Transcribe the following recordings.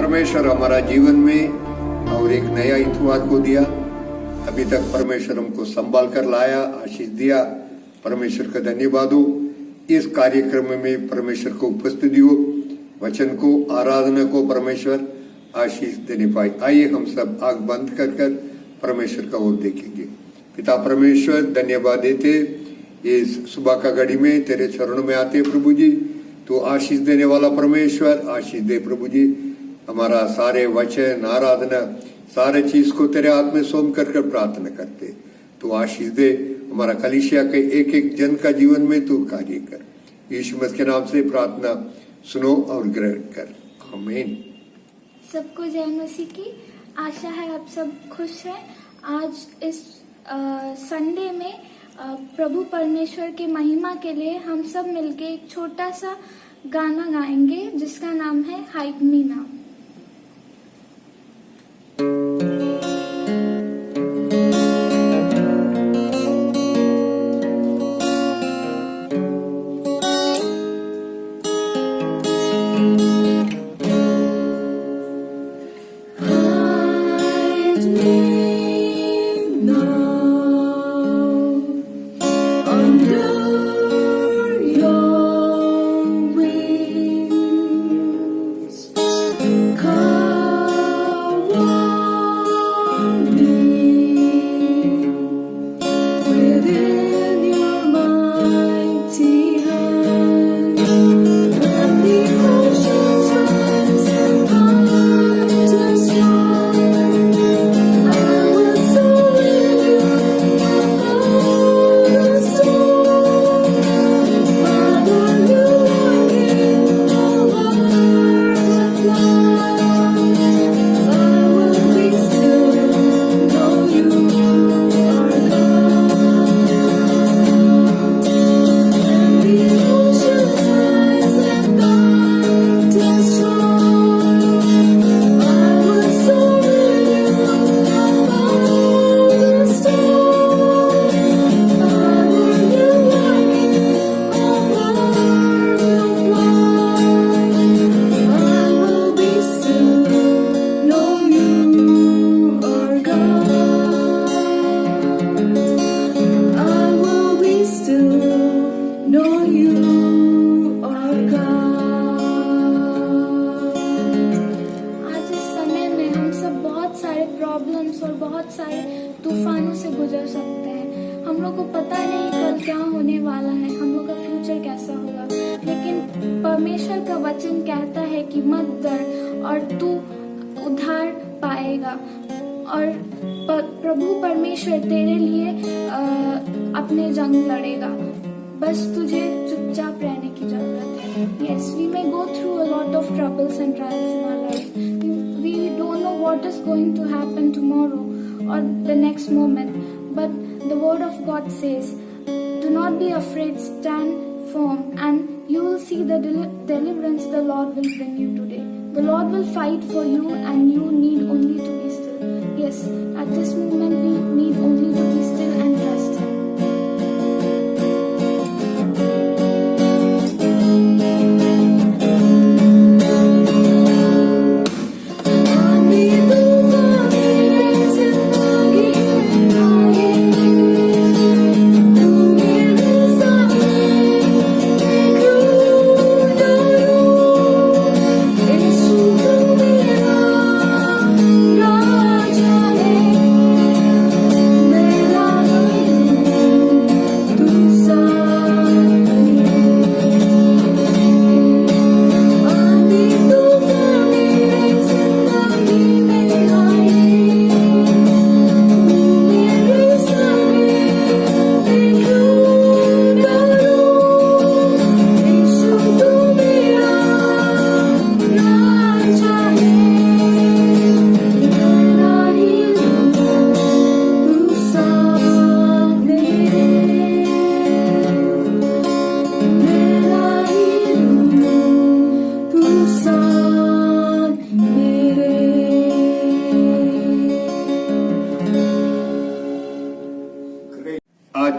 परमेश्वर हमारा जीवन में और एक नया इतवार को दिया। अभी तक परमेश्वर हमको संभाल कर लाया, आशीष दिया। परमेश्वर का धन्यवाद हो। इस कार्यक्रम में परमेश्वर को उपस्थिति हो, वचन को, आराधना को परमेश्वर आशीष देने पाए। आइए हम सब आंख बंद कर कर परमेश्वर का ओर देखेंगे। पिता परमेश्वर, धन्यवाद देते ये सुबह का घड़ी में तेरे चरणों में आते प्रभु जी। तो आशीष देने वाला परमेश्वर, आशीष दे प्रभु जी। हमारा सारे वचन, आराधना, सारे चीज को तेरे हाथ में सौंप कर प्रार्थना करते। तो आशीष दे हमारा कलीसिया के एक एक जन का जीवन में तू कार्य कर। यीशु मसीह के नाम से प्रार्थना सुनो और ग्रहण कर, आमीन। सबको जय मसीह की। आशा है आप सब खुश हैं। आज इस संडे में प्रभु परमेश्वर के महिमा के लिए हम सब मिलके एक छोटा सा गाना गाएंगे जिसका नाम है हाइड मी नाउ। प्रॉब्लम्स और बहुत सारे तूफानों से गुजर सकते हैं। हम लोग को पता नहीं कल क्या होने वाला है, हम लोग का फ्यूचर कैसा होगा, लेकिन परमेश्वर का वचन कहता है कि मत डर और तू उद्धार पाएगा। और प्रभु परमेश्वर तेरे लिए अपने जंग लड़ेगा, बस तुझे चुपचाप रहने की जरूरत है। Yes, we may go through a lot of troubles and trials in our life. We don't know what is going to happen tomorrow or the next moment. But the word of God says, do not be afraid, stand firm, and you will see the deliverance the Lord will bring you today. The Lord will fight for you and you need only to be still. Yes, at this moment we need only to be still and trust Him.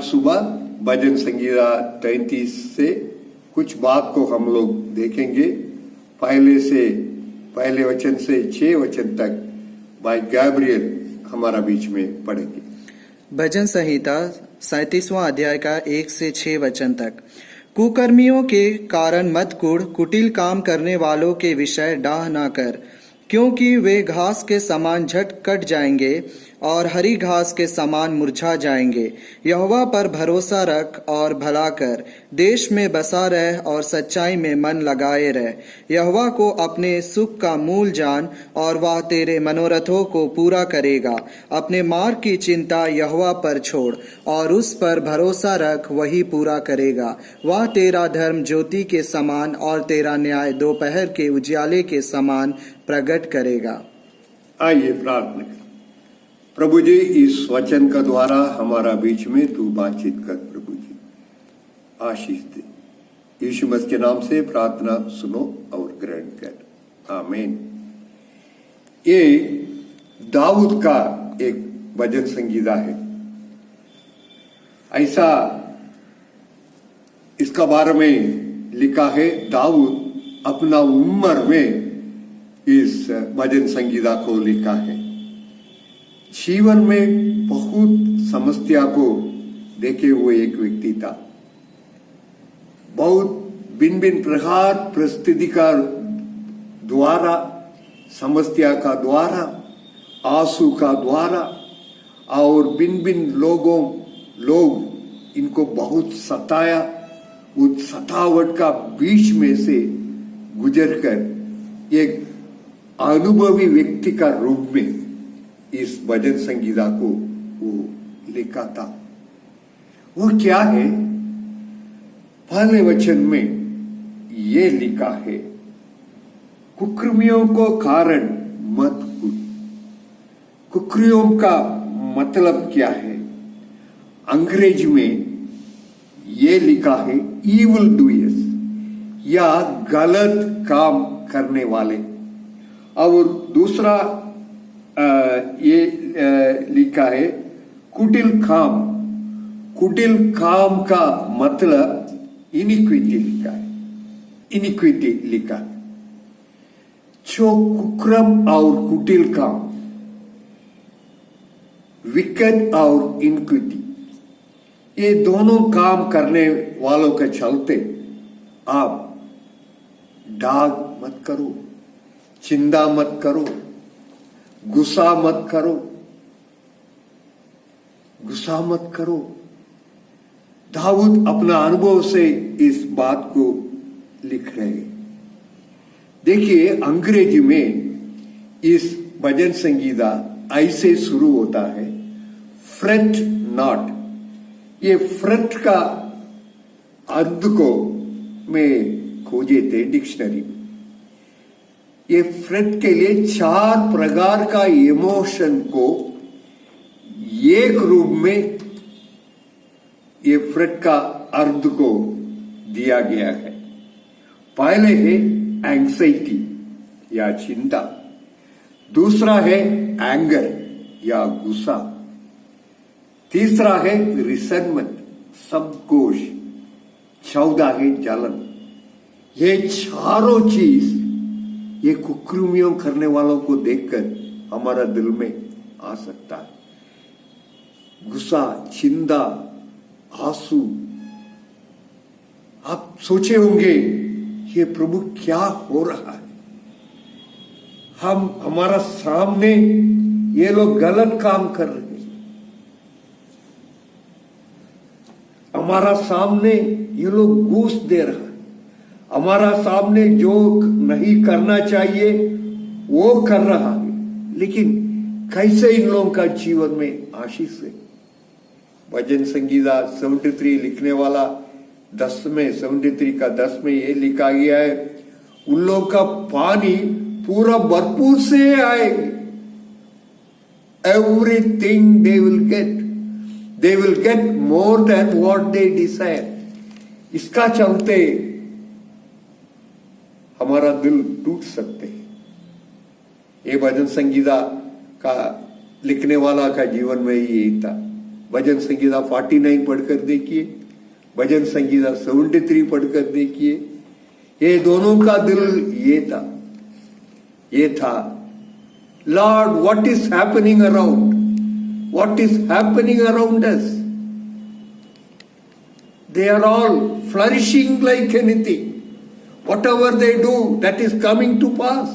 सुबह भजन संगीता 33 से कुछ बात को हम लोग देखेंगे। पहले से पहले वचन से 6 वचन तक भाई गैब्रियल हमारा बीच में पढ़ेंगे। भजन संहिता 37वां अध्याय का 1 से 6 वचन तक। कुकर्मियों के कारण मत कुढ़, कुटिल काम करने वालों के विषय डाह ना कर, क्योंकि वे घास के समान झट कट जाएंगे और हरी घास के समान मुरझा जाएंगे। यहोवा पर भरोसा रख और भला कर, देश में बसा रह और सच्चाई में मन लगाए रह। यहोवा को अपने सुख का मूल जान और वह तेरे मनोरथों को पूरा करेगा। अपने मार्ग की चिंता यहोवा पर छोड़ और उस पर भरोसा रख, वही पूरा करेगा। वह तेरा धर्म ज्योति के समान और तेरा न्याय दोपहर के उजियाले के समान प्रकट करेगा। आइए प्रार्थना करें। प्रभु जी, इस वचन का द्वारा हमारा बीच में तू बातचीत कर। प्रभु जी आशीष दे। यीशु मसीह के नाम से प्रार्थना सुनो और ग्रहण कर, आमीन। ये दाऊद का एक भजन संगीता है। ऐसा इसका बारे में लिखा है, दाऊद अपना उम्र में इस भजन संगीता को लिखा है। जीवन में बहुत समस्या को देखे हुए एक व्यक्ति था। बहुत भिन्न भिन्न प्रकार परिस्थिति का द्वारा, समस्या का द्वारा, आंसू का द्वारा और भिन्न भिन्न लोग इनको बहुत सताया। उस सतावट का बीच में से गुजरकर एक अनुभवी व्यक्ति का रूप में इस भजन संगीता को वो लिखा था। वो क्या है? पहले वचन में ये लिखा है, कुकर्मियों को कारण मत कुढ़। कुकर्मियों का मतलब क्या है? अंग्रेजी में ये लिखा है इविल डूयर्स, या गलत काम करने वाले। और दूसरा ये लिखा है कुटिल काम। कुटिल काम का मतलब इनिक्विटी लिखा है, इनिक्विटी लिखा है। जो कुक्रम और कुटिल काम, विकेट और इनिक्विटी, ये दोनों काम करने वालों के चलते आप डाग मत करो, चिंता मत करो, गुस्सा मत करो, गुस्सा मत करो। दाऊद अपना अनुभव से इस बात को लिख रहे हैं। देखिए, अंग्रेजी में इस भजन संगीता ऐसे शुरू होता है, फ्रेट नॉट। ये फ्रेट का अर्थ को मैं खोजे थे डिक्शनरी में। ये फ्रेट के लिए 4 प्रकार का इमोशन को एक रूप में ये फ्रेट का अर्थ को दिया गया है। पहले है एंग्जाइटी या चिंता, दूसरा है एंगर या गुस्सा, तीसरा है रिसेंटमेंट, संकोच, चौथा है जलन। ये चारों चीज ये कुकर्मियों करने वालों को देखकर हमारा दिल में आ सकता है। गुस्सा, चिंता, आंसू। आप सोचे होंगे ये प्रभु क्या हो रहा है? हमारा सामने ये लोग गलत काम कर रहे हैं, हमारा सामने ये लोग घूस दे रहा है, हमारा सामने जो नहीं करना चाहिए वो कर रहा है। लेकिन कैसे इन लोगों का जीवन में आशीष है? भजन संगीता 73 लिखने वाला 10 में 73 का 10 में ये लिखा गया है, उन लोगों का पानी पूरा भरपूर से आएगा। Everything they will get more than what they desire. इसका चलते हमारा दिल टूट सकते हैं। ये भजन संगीता का लिखने वाला का जीवन में ही यही था। भजन संगीता 49 पढ़कर देखिए, भजन संगीता 73 पढ़कर देखिए, ये दोनों का दिल ये था। ये था, Lord what is happening around, what is happening around us, they are all flourishing like anything, whatever they do that is coming to pass,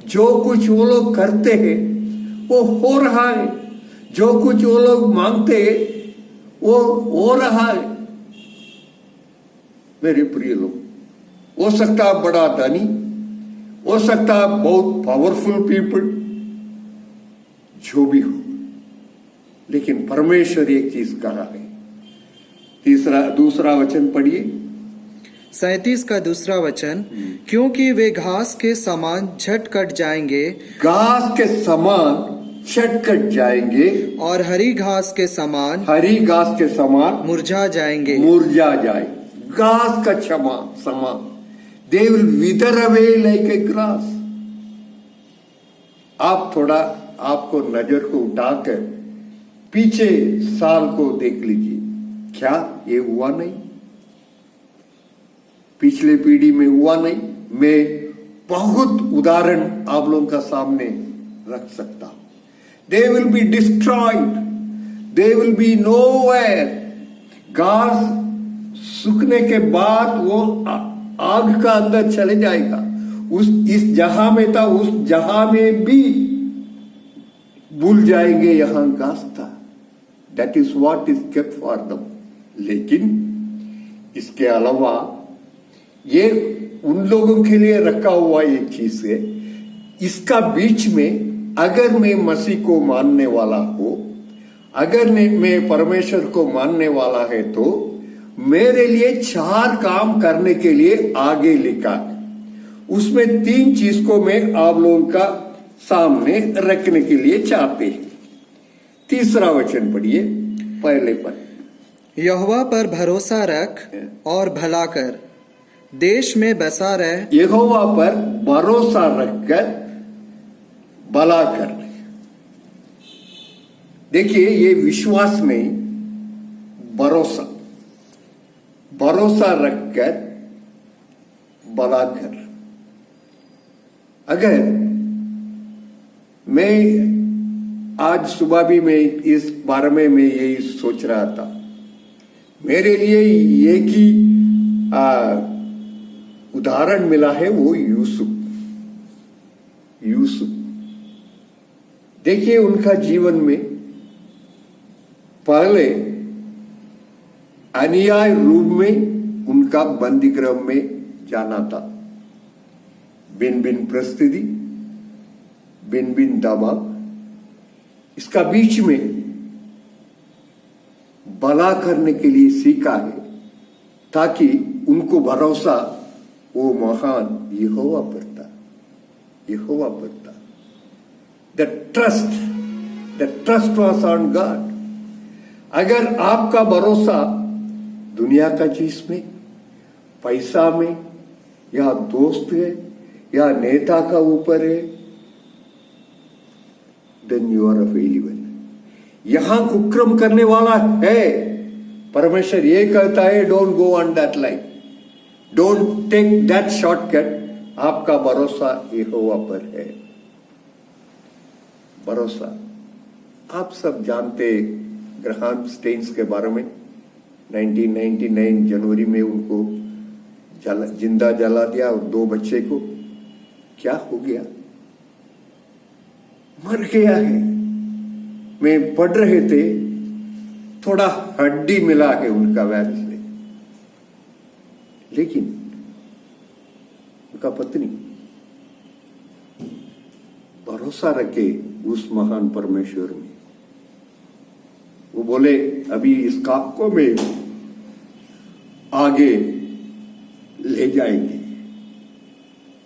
जो कुछ वो लोग करते हैं वो हो रहा है, जो कुछ वो लोग मांगते हैं वो हो रहा है। मेरे प्रिय लोग, हो सकता है बड़ा धनी, हो सकता है बहुत पावरफुल पीपल, जो भी हो, लेकिन परमेश्वर एक चीज कहा है। दूसरा वचन पढ़िए, 37 का दूसरा वचन, क्योंकि वे घास के समान झट कट जाएंगे, घास के समान झट कट जाएंगे, और हरी घास के समान मुरझा जाएंगे। मुरझा जाए, घास का समान, they will विदर away like a grass. आप थोड़ा आपको नजर को उठाकर पीछे साल को देख लीजिए, क्या ये हुआ नहीं? पिछले पीढ़ी में हुआ नहीं? मैं बहुत उदाहरण आप लोगों का सामने रख सकता हूं। They will be destroyed, they will be nowhere. घास सूखने के बाद वो आग का अंदर चले जाएगा, इस जहां में था उस जहां में भी भूल जाएंगे यहां घास था। That is what is kept for them. लेकिन इसके अलावा ये उन लोगों के लिए रखा हुआ एक चीज है, इसका बीच में अगर मैं मसीह को मानने वाला हो, अगर मैं परमेश्वर को मानने वाला है, तो मेरे लिए 4 काम करने के लिए आगे लिखा है। उसमें 3 चीज को मैं आप लोगों का सामने रखने के लिए चाहते हैं। तीसरा वचन पढ़िए, पहले पर, यहोवा पर भरोसा रख और भला कर, देश में बसा रह। यहोवा पर भरोसा रखकर भला कर। देखिए, ये विश्वास नहीं, भरोसा, भरोसा रखकर भला कर। अगर मैं आज सुबह भी मैं इस बारे में मैं यही सोच रहा था, मेरे लिए एक ही उदाहरण मिला है, वो यूसुफ। देखिए, उनका जीवन में पहले अन्याय रूप में उनका बंदी गृह में जाना था, बिन बिन परिस्थिति, बिन बिन दबाव। इसका बीच में भला करने के लिए सीखा है, ताकि उनको भरोसा वो महान यहोवा पर था। The trust was on God. अगर आपका भरोसा दुनिया का चीज में, पैसा में, या दोस्त है, या नेता का ऊपर है, then you are a failure. यहां कुक्रम करने वाला है। परमेश्वर ये कहता है, don't go on that line, don't take that shortcut. आपका भरोसा यहोवा पर है। भरोसा, आप सब जानते ग्राहम स्टेन्स के बारे में। 1999 जनवरी में उनको जिंदा जला दिया, और 2 बच्चे को क्या हो गया, मर गया है। मैं पढ़ रहे थे, थोड़ा हड्डी मिला है उनका वायरस से, लेकिन उनका पत्नी भरोसा रखे उस महान परमेश्वर में। वो बोले, अभी इस काम को में आगे ले जाएंगे।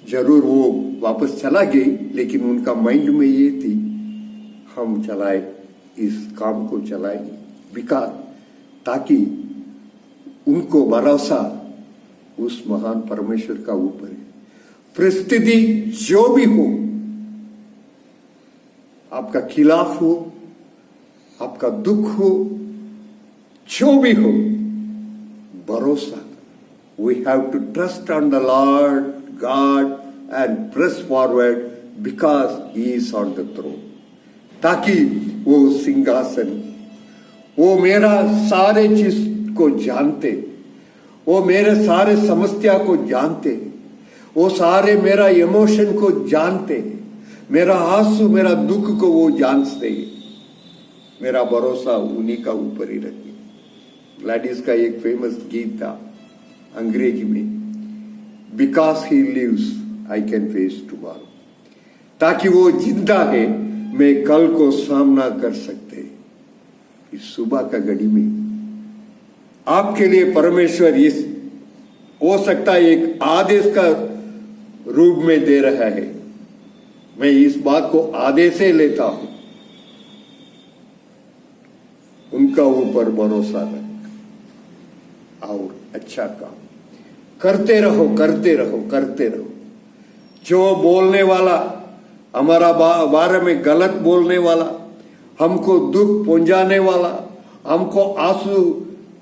जरूर वो वापस चला गई, लेकिन उनका माइंड में ये थी, हम चलाए, इस काम को चलाएंगे, बिकार, ताकि उनको भरोसा उस महान परमेश्वर का ऊपर है। परिस्थिति जो भी हो, आपका खिलाफ हो, आपका दुख हो, जो भी हो, भरोसा। We have to trust on the Lord God and press forward because he is on the throne, ताकि वो सिंहासन, वो मेरा सारे चीज को जानते, वो मेरे सारे समस्या को जानते, वो सारे मेरा इमोशन को जानते, मेरा आंसू मेरा दुख को वो जानते। मेरा भरोसा उन्हीं का ऊपर ही रखिए। ग्लैडिस का एक फेमस गीत था अंग्रेजी में, because he lives I can face tomorrow, ताकि वो जिंदा है मैं कल को सामना कर सकते। इस सुबह का घड़ी में आपके लिए परमेश्वर इस हो सकता है एक आदेश का रूप में दे रहा है। मैं इस बात को आदेश से लेता हूं, उनका ऊपर भरोसा रख और अच्छा काम करते रहो, करते रहो, करते रहो। जो बोलने वाला हमारा बारे में गलत बोलने वाला, हमको दुख पहुंचाने वाला, हमको आंसू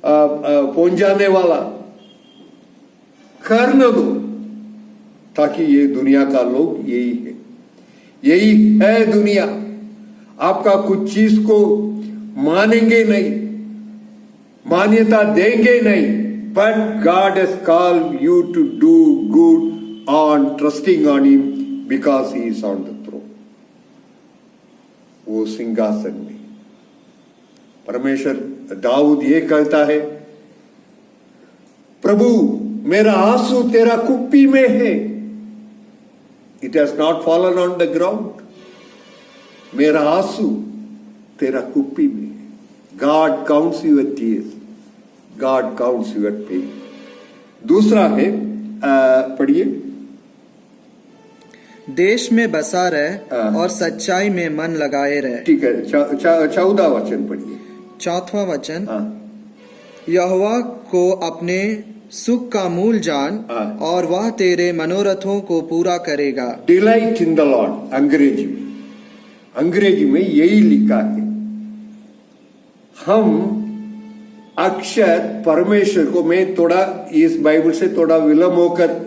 पहुंचाने वाला, कर न दो, ताकि ये दुनिया का लोग यही है दुनिया। आपका कुछ चीज को मानेंगे नहीं, मान्यता देंगे नहीं, but God has called you to do good on trusting on him because he is on the throne. वो सिंहासन में परमेश्वर, दाऊद ये कहता है, प्रभु मेरा आंसू तेरा कुप्पी में है, it has not fallen on the ground. मेरा आंसू तेरा कुप्पी में है। God counts your tears, God counts your pain. दूसरा है, पढ़िए, देश में बसा रहे और सच्चाई में मन लगाए रहे। ठीक है, 14वां वचन पढ़िए। 4वां वचन, यहोवा को अपने सुख का मूल जान और वह तेरे मनोरथों को पूरा करेगा। डिलाइट इन द लॉर्ड, अंग्रेजी में यही लिखा है। हम अक्षर परमेश्वर को, मैं थोड़ा इस बाइबल से थोड़ा विलंब होकर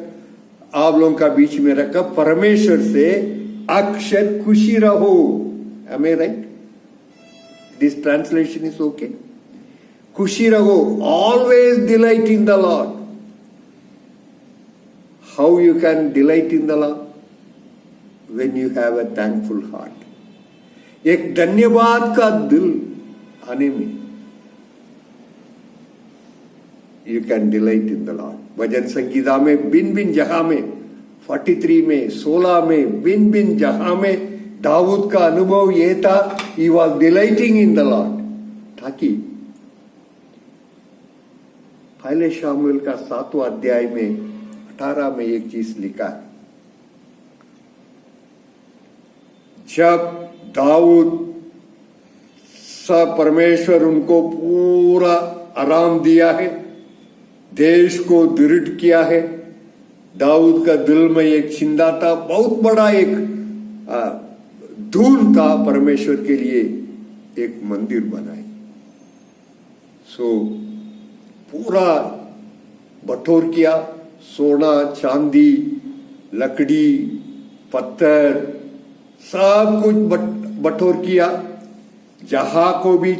आप लोगों का बीच में रखा, परमेश्वर से अक्षर खुशी रहो। Am I right? This translation is okay. खुशी रहो, always delight in the Lord. How you can delight in the Lord? When you have a thankful heart. एक धन्यवाद का दिल आने में you can delight in the Lord. भजन संगीता में बिन बिन जहां में, 43 में, 16 में, बिन बिन जहां में दाऊद का अनुभव यह था, he was delighting in the Lord, ताकि पहले शामुएल का 7वां अध्याय में 18 में एक चीज लिखा है, जब दाऊद परमेश्वर उनको पूरा आराम दिया है, देश को दृढ़ किया है, दाऊद का दिल में एक चिंता था, बहुत बड़ा एक धून था परमेश्वर के लिए एक मंदिर बनाए। सो पूरा बटोर किया, सोना चांदी लकड़ी पत्थर सब कुछ बटोर किया, जहां को भी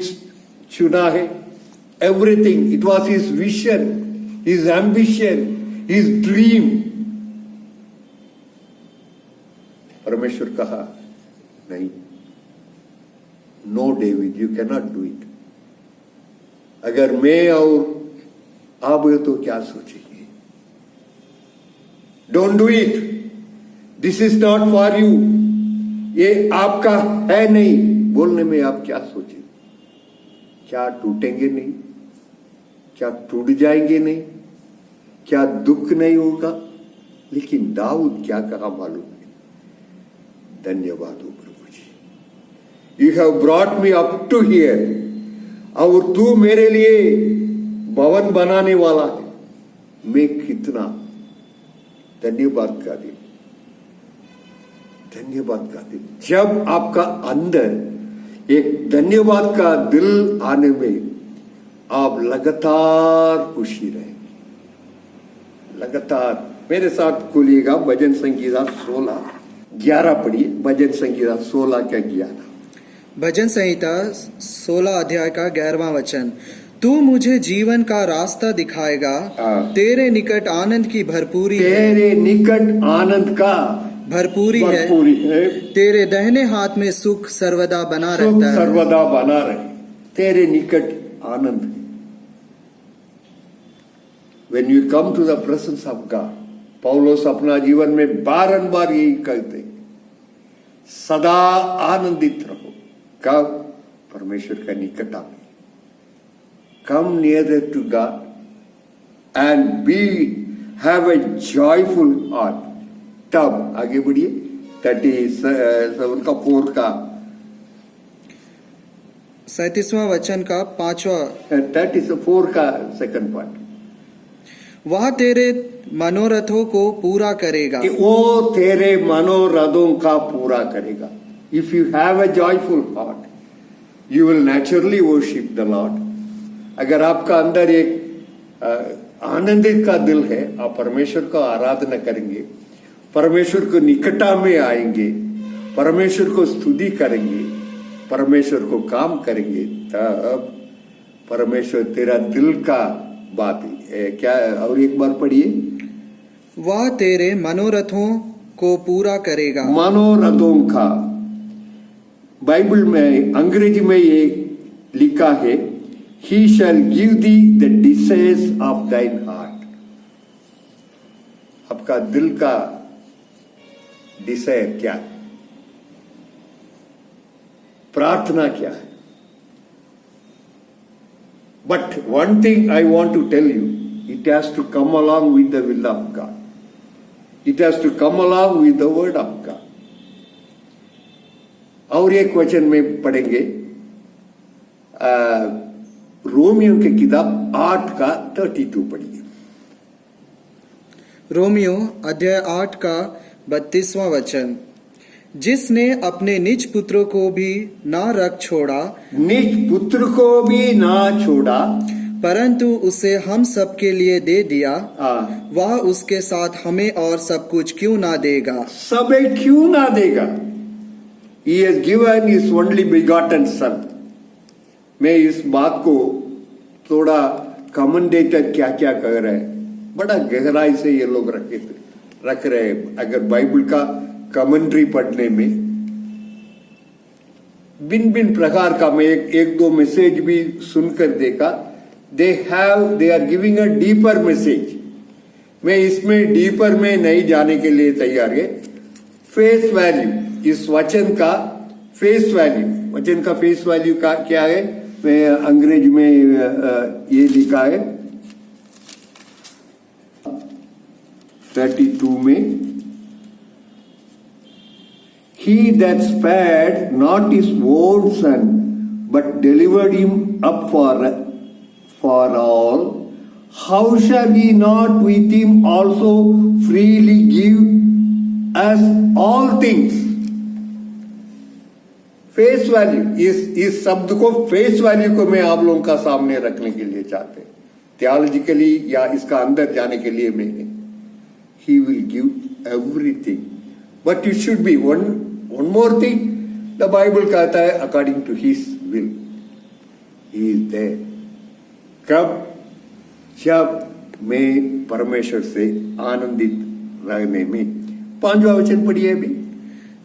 चुना है, everything. It was his vision, his ambition, his dream. परमेश्वर कहा नहीं, no David, you can not do it. अगर मैं और आप हो तो क्या सोचेंगे? Don't do it, this is not for you, ये आपका है नहीं। बोलने में आप क्या सोचेंगे? क्या टूटेंगे नहीं? क्या टूट जाएंगे नहीं? क्या दुख नहीं होगा? लेकिन दाऊद क्या कहा मालूम है? धन्यवाद हो प्रभु जी, you have brought me up to here, और तू मेरे लिए भवन बनाने वाला है। मैं कितना धन्यवाद का दिन, धन्यवाद का दिन। जब आपका अंदर एक धन्यवाद का दिल आने में आप लगातार खुशी रहेंगे, लगातार। मेरे साथ खोलिएगा भजन संगीता 16 11 पढ़िए, भजन संगीता 16 का 11। भजन संहिता 16 अध्याय का 11वां वचन। तू मुझे जीवन का रास्ता दिखाएगा, हाँ। तेरे निकट आनंद की भरपूरी है, तेरे निकट आनंद का भरपूरी है, तेरे दाहिने हाथ में सुख सर्वदा बना सुख रहता है। सर्वदा बना रहे, तेरे निकट आनंद है। When you come to the presence of God, पौलुस अपना जीवन में बारंबार यही कहते, सदा आनंदित रहो। कब? परमेश्वर का निकट आने। Come nearer to God and have a joyful heart. तब आगे बढ़िए 37 का 4 का 37वां वचन का 5वां। 34 का सेकंड पार्ट। वह तेरे मनोरथों को पूरा करेगा, वो तेरे मनोरथों का पूरा करेगा। If you have a joyful heart, you will naturally worship the Lord. अगर आपका अंदर एक आनंदित का दिल है, आप परमेश्वर को आराधना करेंगे, परमेश्वर को निकटा में आएंगे, परमेश्वर को स्तुति करेंगे, परमेश्वर को काम करेंगे, तब परमेश्वर तेरा दिल का बात है। क्या? और एक बार पढ़िए, वह तेरे मनोरथों को पूरा करेगा। मनोरथों का बाइबल में अंग्रेजी में ये लिखा है, He shall give thee the desires of thine heart. आपका दिल का डिजायर क्या है? प्रार्थना क्या है? But one thing I want to tell you, it has to come along with the will of God. It has to come along with the word of God. और एक वचन में पढ़ेंगे, रोमियो की किताब 8 का 32 पढ़िए। रोमियो अध्याय 8 का 32वां वचन। जिसने अपने निज पुत्र को भी ना रख छोड़ा, निज पुत्र को भी ना छोड़ा, परंतु उसे हम सब के लिए दे दिया, वह उसके साथ हमें और सब कुछ क्यों ना देगा? सबे क्यों ना देगा? He has given his only begotten son. मैं इस बात को थोड़ा कमेंटेटर क्या क्या कह रहे हैं, बड़ा गहराई से ये लोग रख रहे हैं। अगर बाइबल का कमेंट्री पढ़ने में भिन्न भिन्न प्रकार का, मैं एक दो मैसेज भी सुनकर देखा, they are giving a deeper message. मैं इसमें डीपर में नहीं जाने के लिए तैयार है। फेस वैल्यू, इस वचन का फेस वैल्यू, वचन का फेस वैल्यू का क्या है? मैं अंग्रेजी में ये लिखा है 32 में, He that spared not his own son, but delivered him up for all, how shall he not with him also freely give us all things? Face value, इस शब्द को, फेस वैल्यू को मैं आप लोगों का सामने रखने के लिए चाहते हैं, थियोलॉजिकली या इसका अंदर जाने के लिए मैंने, He will give everything, but it should be one more thing. The Bible कहता है according to His will, He is there. कब? जब मैं परमेश्वर से आनंदित रहने में। 5वां वचन पढ़िए अभी,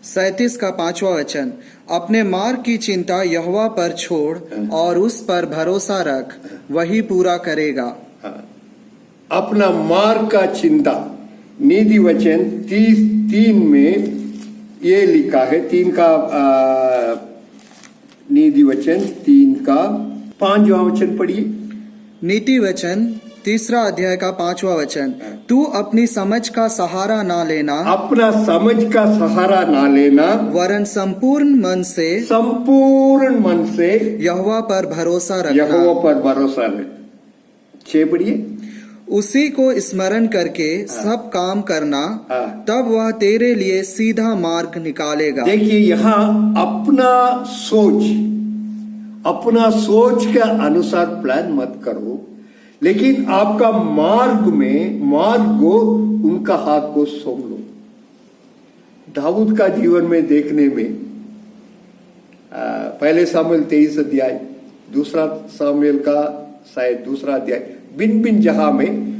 37 का 5वां वचन। अपने मार्ग की चिंता यहोवा पर छोड़ और उस पर भरोसा रख, वही पूरा करेगा। अपना मार्ग का चिंता, नीति वचन 3 में ये लिखा है, 3 का नीति वचन 3 का 5वां वचन पढ़िए। नीति वचन 3 अध्याय का 5वां वचन। तू अपनी समझ का सहारा ना लेना, अपना समझ का सहारा ना लेना, वरन संपूर्ण मन से यहोवा पर भरोसा रखना। यहोवा पर भरोसा रहे। 6 पढ़िए। उसी को स्मरण करके सब काम करना, तब वह तेरे लिए सीधा मार्ग निकालेगा। देखिए यहाँ अपना सोच के अनुसार प्लान मत करो, लेकिन आपका मार्ग को उनका हाथ को सौंप लो। दाऊद का जीवन में देखने में पहले सामुएल 23 अध्याय, दूसरा सामुएल का शायद दूसरा अध्याय, भिन्न भिन्न जगह में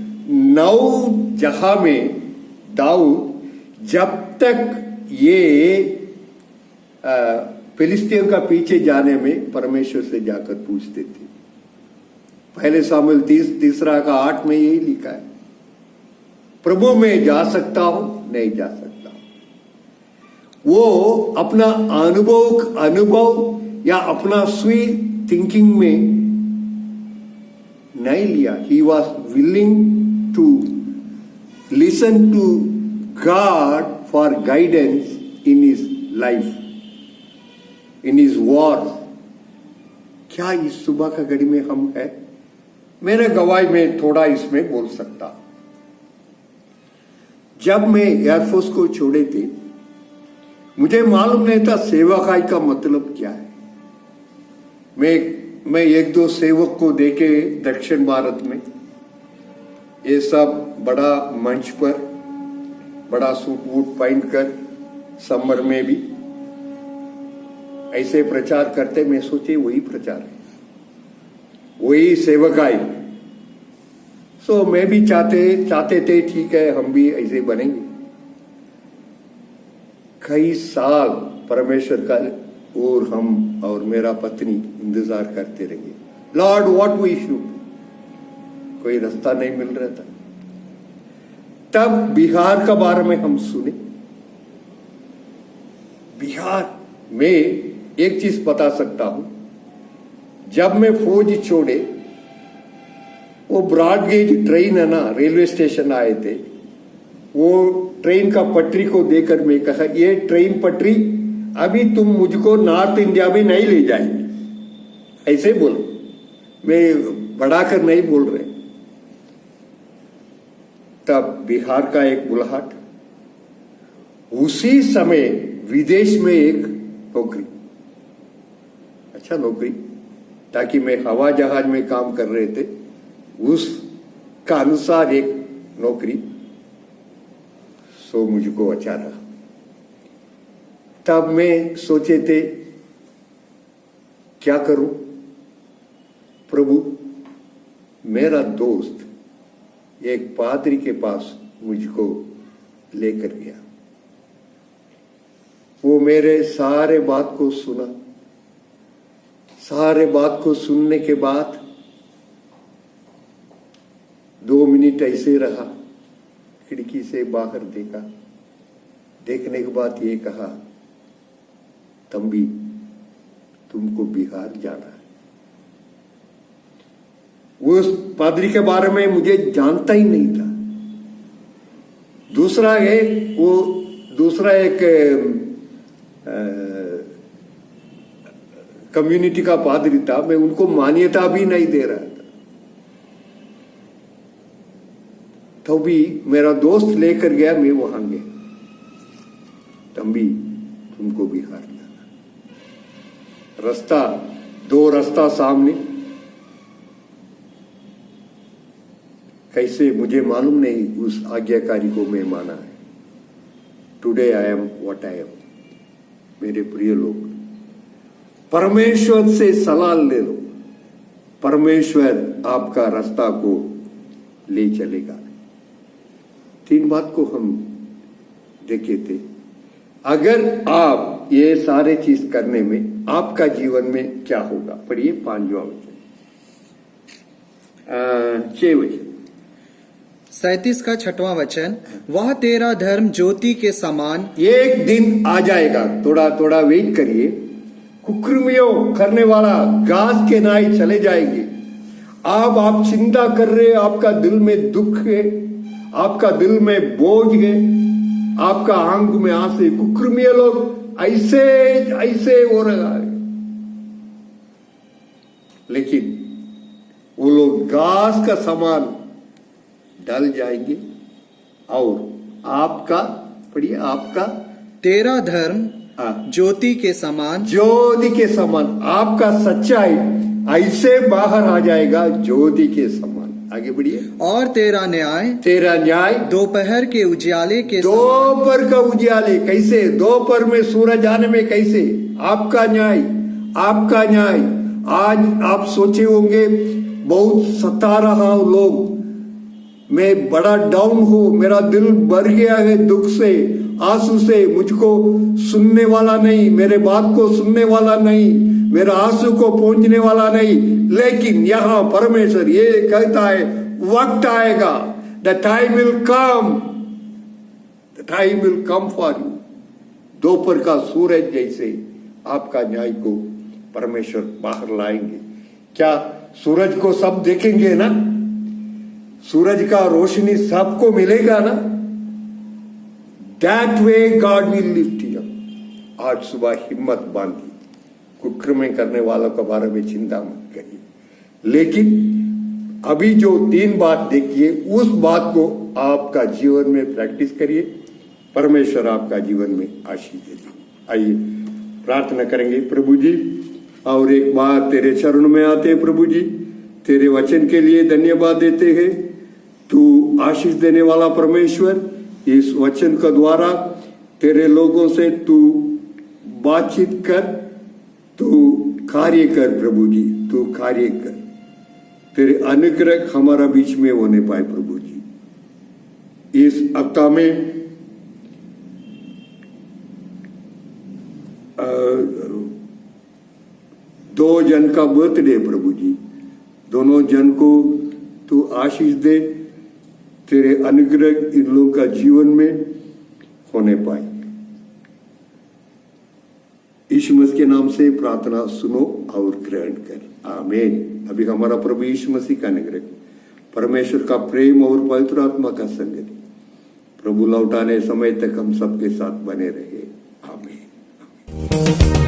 9 जगह में दाऊद जब तक ये फिलिस्तीन का पीछे जाने में परमेश्वर से जाकर पूछते थे। पहले सामुएल 3 का 8 में यही लिखा है, प्रभु मैं जा सकता हूं, नहीं जा सकता। वो अपना अनुभव या अपना स्वीट थिंकिंग में नहीं लिया। He was willing to listen to God for guidance in his life, in his war. क्या इस सुबह का घड़ी में हम है? मेरे गवाही में थोड़ा इसमें बोल सकता। जब मैं एयरफोर्स को छोड़े थे, मुझे मालूम नहीं था सेवकाई का मतलब क्या है। मैं 1-2 सेवक को देखे दक्षिण भारत में, ये सब बड़ा मंच पर बड़ा सूट वूट पहन कर समर में भी ऐसे प्रचार करते। मैं सोचे वही प्रचार है, वही सेवकाई। सो मैं भी चाहते थे ठीक है हम भी ऐसे बनेंगे। कई साल परमेश्वर का और हम और मेरा पत्नी इंतजार करते रहेंगे, लॉर्ड व्हाट वी शुड। कोई रास्ता नहीं मिल रहा था। तब बिहार का बारे में हम सुने। बिहार में एक चीज बता सकता हूं, जब मैं फौज छोड़े, वो ब्रॉडगेज ट्रेन है ना, रेलवे स्टेशन आए थे। वो ट्रेन का पटरी को देखकर मैं कहा, ये ट्रेन पटरी अभी तुम मुझको नॉर्थ इंडिया में नहीं ले जाएंगे। ऐसे बोले, मैं बढ़ाकर नहीं बोल रहे। तब बिहार का एक बुलाहट, उसी समय विदेश में एक नौकरी, अच्छा नौकरी, ताकि मैं हवा जहाज में काम कर रहे थे, उसका अनुसार एक नौकरी। सो मुझको अच्छा रहा। तब मैं सोचे थे क्या करूं। प्रभु, मेरा दोस्त एक पादरी के पास मुझको लेकर गया। वो मेरे सारे बात को सुना। सारे बात को सुनने के बाद 2 मिनट ऐसे रहा, खिड़की से बाहर देखा। देखने के बाद ये कहा, तंबी तुमको बिहार जाना है। उस पादरी के बारे में मुझे जानता ही नहीं था। दूसरा एक कम्युनिटी का पादरी था, मैं उनको मान्यता भी नहीं दे रहा था। तो भी मेरा दोस्त लेकर गया, मैं वहां गया। तंबी तुमको बिहार जाना। रास्ता 2 रास्ता सामने, कैसे मुझे मालूम नहीं, उस आज्ञाकारी को मैं माना है। Today I am what I am. मेरे प्रिय लोग, परमेश्वर से सलाह ले लो, परमेश्वर आपका रास्ता को ले चलेगा। 3 बात को हम देखे थे। अगर आप ये सारे चीज करने में आपका जीवन में क्या होगा, पढ़िए 5वां वचन, 6 वचन, 37 का 6वां वचन, वह तेरा धर्म ज्योति के समान। एक दिन आ जाएगा, थोड़ा वेट करिए। कुकर्मियों करने वाला घास के नाई चले जाएंगे। आप चिंता कर रहे, आपका दिल में दुख है, आपका दिल में बोझ है, आपका आंख में आंसू। कुकर्मी लोग ऐसे हो रहा है, लेकिन वो लोग घास का समान डल जाएंगे। और आपका, पढ़िए, आपका तेरा धर्म ज्योति के समान। ज्योति के समान आपका सच्चाई ऐसे बाहर आ जाएगा, ज्योति के समान। आगे बढ़िए। और तेरा न्याय तेरा न्याय दोपहर के उजियाले के दोपहर का उजियाले, कैसे दोपहर में सूरज आने में, कैसे आपका न्याय, आपका न्याय। आज आप सोचे होंगे बहुत सता रहा हूं लोग, मैं बड़ा डाउन हूं, मेरा दिल भर गया है दुख से, आंसू से, मुझको सुनने वाला नहीं, मेरे बात को सुनने वाला नहीं, मेरा आंसू को पहुंचने वाला नहीं। लेकिन यहां परमेश्वर ये कहता है वक्त आएगा, the time will come, the time will come for you. दोपहर का सूरज जैसे आपका न्याय को परमेश्वर बाहर लाएंगे। क्या सूरज को सब देखेंगे ना? सूरज का रोशनी सबको मिलेगा ना? That way God will lift you. आज सुबह हिम्मत बांधी, कुकर्म करने वालों के बारे में चिंता मत करिए, लेकिन अभी जो 3 बात देखिए उस बात को आपका जीवन में प्रैक्टिस करिए, परमेश्वर आपका जीवन में आशीष देगा। आइए प्रार्थना करेंगे। प्रभु जी, और एक बार तेरे चरण में आते हैं प्रभु जी, तेरे वचन के लिए धन्यवाद देते हैं। तू आशीष देने वाला परमेश्वर, इस वचन का द्वारा तेरे लोगों से तू बातचीत कर, तू कार्य कर प्रभु जी, तू कार्य कर। तेरे अनुग्रह हमारा बीच में होने पाए प्रभु जी। इस हफ्ता में 2 जन का बर्थडे प्रभु जी, दोनों जन को तू आशीष दे, तेरे अनुग्रह इन लोगों का जीवन में होने पाए। यीशु मसीह के नाम से प्रार्थना सुनो और ग्रहण कर, आमीन। अभी हमारा प्रभु यीशु मसीह का अनुग्रह, परमेश्वर का प्रेम और पवित्र आत्मा का संगति प्रभु लौटाने समय तक हम सबके साथ बने रहे, आमीन।